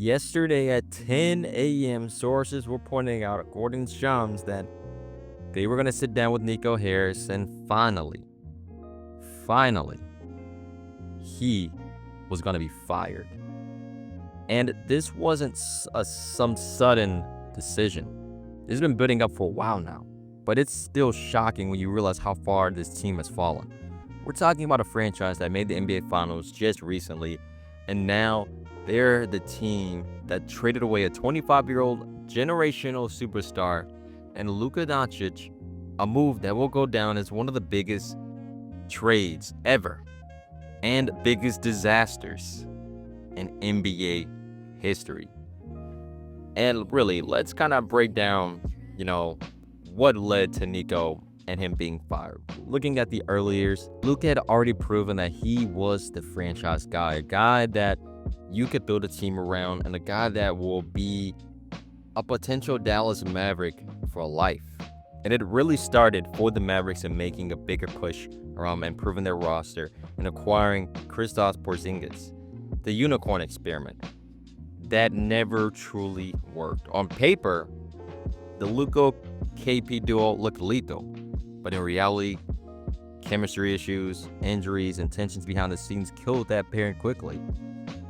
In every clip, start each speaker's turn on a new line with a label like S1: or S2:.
S1: Yesterday at 10 a.m., sources were pointing out, according to Shams, that they were going to sit down with Nico Harrison. Finally, he was going to be fired. And this wasn't some sudden decision. This has been building up for a while now, but it's still shocking when you realize how far this team has fallen. We're talking about a franchise that made the NBA Finals just recently, and now they're the team that traded away a 25-year-old generational superstar and Luka Doncic, a move that will go down as one of the biggest trades ever and biggest disasters in NBA history. And really, let's kind of break down, what led to Nico and him being fired. Looking at the early years, Luka had already proven that he was the franchise guy, a guy that you could build a team around, and a guy that will be a potential Dallas Maverick for life. And it really started for the Mavericks in making a bigger push around improving their roster and acquiring Kristaps Porzingis, the unicorn experiment that never truly worked. On paper, the Luka KP duo looked lethal, but in reality, chemistry issues, injuries, and tensions behind the scenes killed that pairing quickly.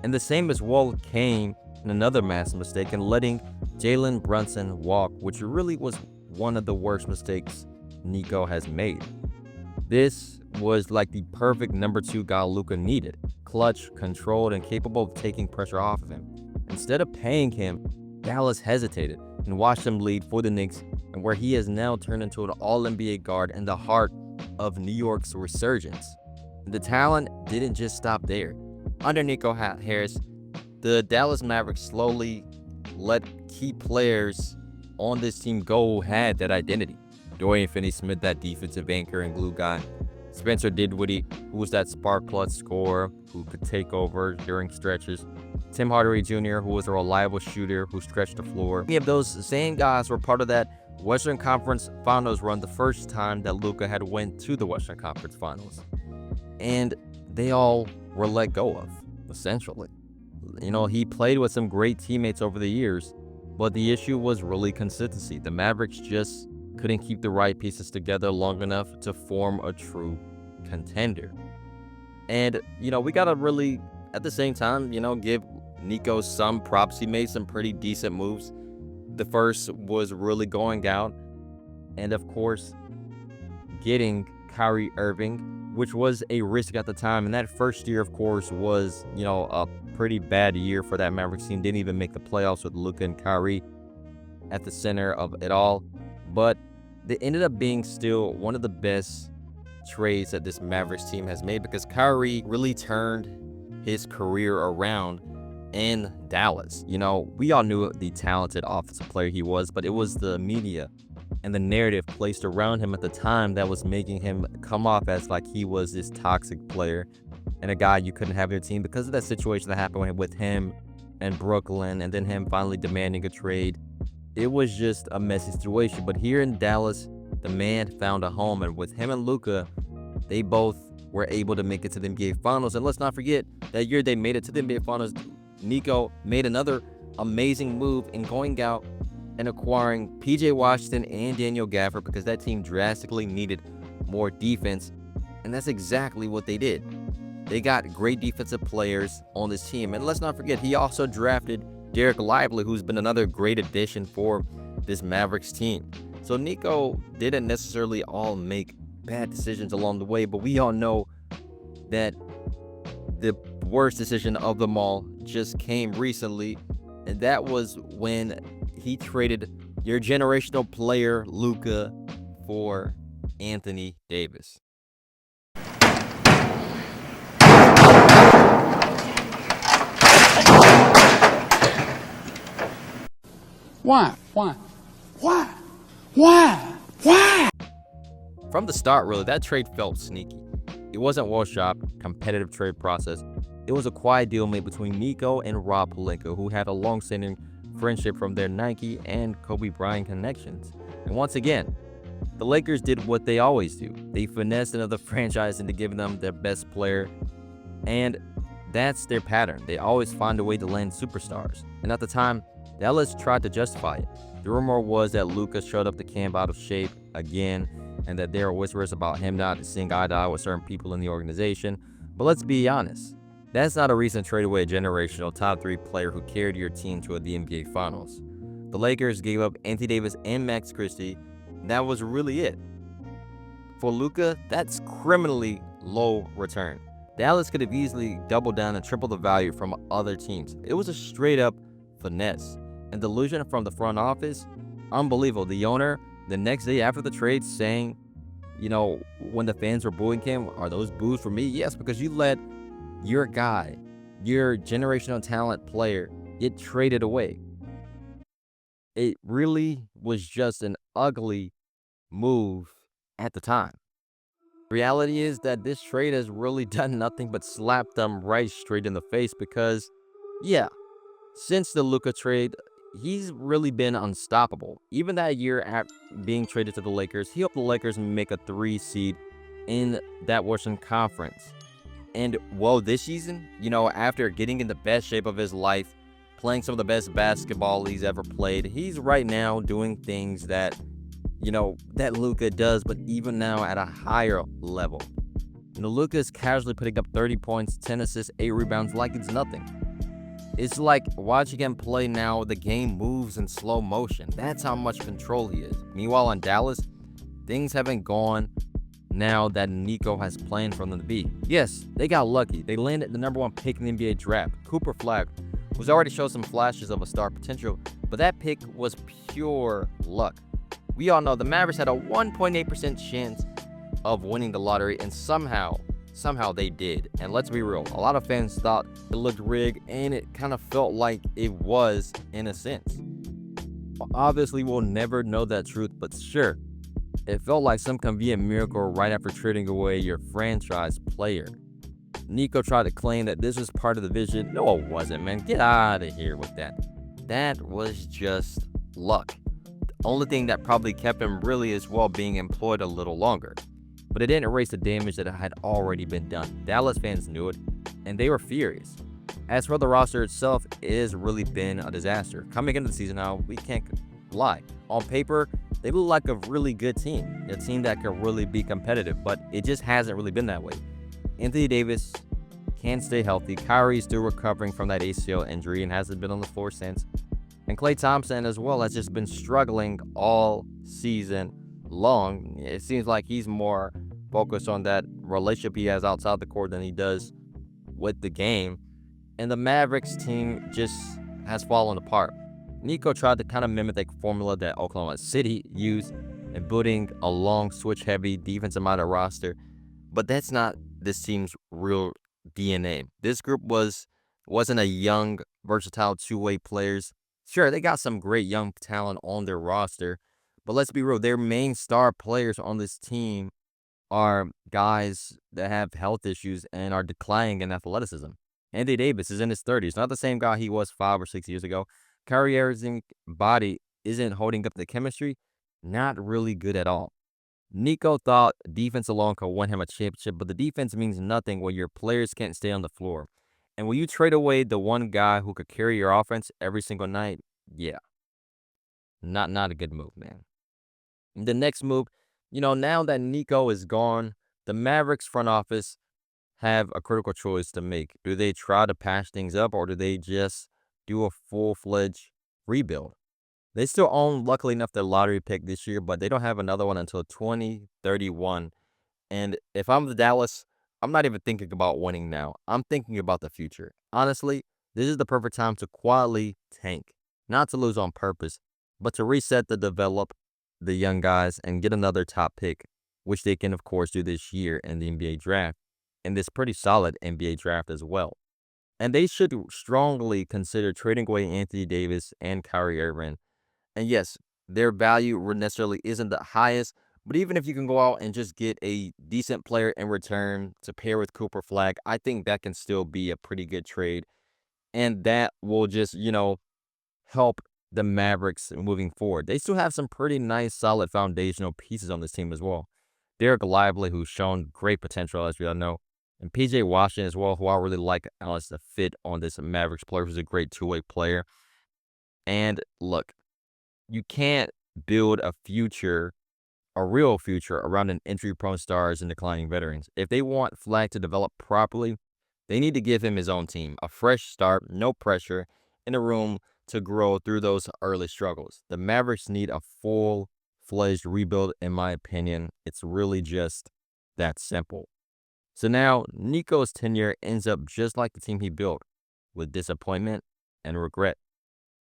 S1: And the same as well came in another massive mistake in letting Jalen Brunson walk, which really was one of the worst mistakes Nico has made. This was like the perfect number 2 guy Luka needed, clutch, controlled, and capable of taking pressure off of him. Instead of paying him, Dallas hesitated and watched him lead for the Knicks, and where he has now turned into an all-NBA guard in the heart of New York's resurgence. The talent didn't just stop there. Under Nico Harris, the Dallas Mavericks slowly let key players on this team go who had that identity. Dorian Finney-Smith, that defensive anchor and glue guy. Spencer Dinwiddie, who was that spark clutch scorer who could take over during stretches. Tim Hardaway Jr., who was a reliable shooter who stretched the floor. Many of those same guys were part of that Western Conference Finals run the first time that Luka had went to the Western Conference Finals. And they all were let go of, essentially. He played with some great teammates over the years, but the issue was really consistency. The Mavericks just couldn't keep the right pieces together long enough to form a true contender. And, we got to really, at the same time, give Nico some props. He made some pretty decent moves. The first was really going out and, of course, getting Kyrie Irving, which was a risk at the time. And that first year, of course, was, a pretty bad year for that Mavericks team. Didn't even make the playoffs with Luka and Kyrie at the center of it all. But they ended up being still one of the best trades that this Mavericks team has made, because Kyrie really turned his career around in Dallas. We all knew the talented offensive player he was, but it was the media and the narrative placed around him at the time that was making him come off as like he was this toxic player and a guy you couldn't have in your team because of that situation that happened with him and Brooklyn, and then him finally demanding a trade. It was just a messy situation. But here in Dallas, the man found a home, and with him and Luka, they both were able to make it to the NBA Finals. And let's not forget, that year they made it to the NBA Finals, Nico made another amazing move in going out and acquiring PJ Washington and Daniel Gafford, because that team drastically needed more defense, and that's exactly what they did. They got great defensive players on this team. And let's not forget, he also drafted Derek Lively, who's been another great addition for this Mavericks team. So Nico didn't necessarily all make bad decisions along the way, but we all know that the worst decision of them all just came recently, and that was when he traded your generational player Luka for Anthony Davis.
S2: Why?
S1: From the start, really, that trade felt sneaky. It wasn't well-shopped, competitive trade process. It was a quiet deal made between Nico and Rob Pelinka, who had a long-standing friendship from their Nike and Kobe Bryant connections. And once again, the Lakers did what they always do. They finessed another franchise into giving them their best player, and that's their pattern. They always find a way to land superstars. And at the time, Dallas tried to justify it. The rumor was that Luka showed up to camp out of shape again, and that there were whispers about him not seeing eye to eye with certain people in the organization. But let's be honest, that's not a reason to trade away a generational top 3 player who carried your team to the NBA Finals. The Lakers gave up Anthony Davis and Max Christie. That was really it. For Luka, that's criminally low return. Dallas could have easily doubled down and tripled the value from other teams. It was a straight up finesse. And delusion from the front office, unbelievable. The owner, the next day after the trade, saying, when the fans were booing him, are those boos for me? Yes, because you let your guy, your generational talent player, get traded away. It really was just an ugly move at the time. Reality is that this trade has really done nothing but slap them right straight in the face because, yeah, since the Luka trade, he's really been unstoppable. Even that year at being traded to the Lakers, he helped the Lakers make a 3 seed in that Western Conference. And this season, after getting in the best shape of his life, playing some of the best basketball he's ever played, he's right now doing things that, that Luka does, but even now at a higher level. Luka is casually putting up 30 points, 10 assists, 8 rebounds like it's nothing. It's like watching him play now, the game moves in slow motion. That's how much control he is. Meanwhile, in Dallas, things haven't gone now that Niko has planned for them to be. Yes, they got lucky. They landed the number 1 pick in the NBA draft, Cooper Flag, who's already showed some flashes of a star potential, but that pick was pure luck. We all know the Mavericks had a 1.8% chance of winning the lottery, and somehow they did. And let's be real, a lot of fans thought it looked rigged, and it kind of felt like it was in a sense. Obviously, we'll never know that truth, but sure, it felt like some convenient miracle right after trading away your franchise player. Niko tried to claim that this was part of the vision. No, it wasn't, man. Get out of here with that. That was just luck. The only thing that probably kept him really is being employed a little longer. But it didn't erase the damage that had already been done. Dallas fans knew it, and they were furious. As for the roster itself, it has really been a disaster. Coming into the season now, we can't lie. On paper, they look like a really good team, a team that could really be competitive, but it just hasn't really been that way. Anthony Davis can't stay healthy. Kyrie's still recovering from that ACL injury and hasn't been on the floor since. And Klay Thompson as well has just been struggling all season long. It seems like he's more focused on that relationship he has outside the court than he does with the game. And the Mavericks team just has fallen apart. Niko tried to kind of mimic the formula that Oklahoma City used in building a long switch-heavy defensive-minded roster, but that's not this team's real DNA. This group wasn't a young, versatile two-way players. Sure, they got some great young talent on their roster, but let's be real, their main star players on this team are guys that have health issues and are declining in athleticism. Anthony Davis is in his 30s, not the same guy he was 5 or 6 years ago. Kyrie Irving's body isn't holding up the chemistry, not really good at all. Niko thought defense alone could win him a championship, but the defense means nothing when your players can't stay on the floor. And when you trade away the one guy who could carry your offense every single night, yeah, not a good move, man. The next move, now that Niko is gone, the Mavericks front office have a critical choice to make. Do they try to patch things up, or do they just do a full-fledged rebuild? They still own, luckily enough, their lottery pick this year, but they don't have another one until 2031. And if I'm the Dallas, I'm not even thinking about winning now. I'm thinking about the future. Honestly, this is the perfect time to quietly tank. Not to lose on purpose, but to reset to develop the young guys and get another top pick, which they can, of course, do this year in the NBA draft, and this pretty solid NBA draft as well. And they should strongly consider trading away Anthony Davis and Kyrie Irving. And yes, their value necessarily isn't the highest, but even if you can go out and just get a decent player in return to pair with Cooper Flag, I think that can still be a pretty good trade. And that will just, help the Mavericks moving forward. They still have some pretty nice, solid foundational pieces on this team as well. Derek Lively, who's shown great potential, as we all know, and PJ Washington as well, who I really like as a fit on this Mavericks player, who's a great two-way player. And look, you can't build a real future around an injury-prone stars and declining veterans. If they want Flag to develop properly, they need to give him his own team, a fresh start, no pressure, in a room to grow through those early struggles. The Mavericks need a full-fledged rebuild, in my opinion. It's really just that simple. So now, Nico's tenure ends up just like the team he built, with disappointment and regret.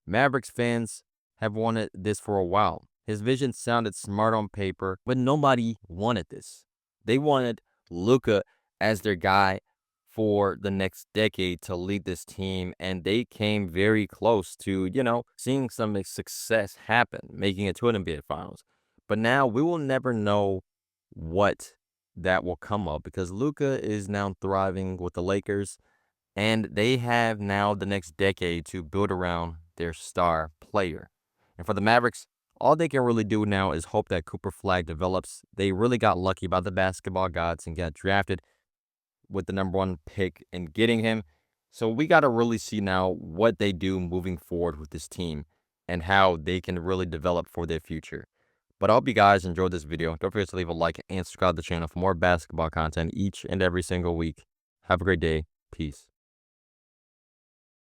S1: Mavericks fans have wanted this for a while. His vision sounded smart on paper, but nobody wanted this. They wanted Luka as their guy for the next decade to lead this team, and they came very close to, seeing some success happen, making it to an NBA Finals. But now we will never know what that will come of because Luka is now thriving with the Lakers, and they have now the next decade to build around their star player. And for the Mavericks, all they can really do now is hope that Cooper Flag develops. They really got lucky by the basketball gods and got drafted with the #1 pick in getting him. So we got to really see now what they do moving forward with this team and how they can really develop for their future. But I hope you guys enjoyed this video. Don't forget to leave a like and subscribe to the channel for more basketball content each and every single week. Have a great day. Peace.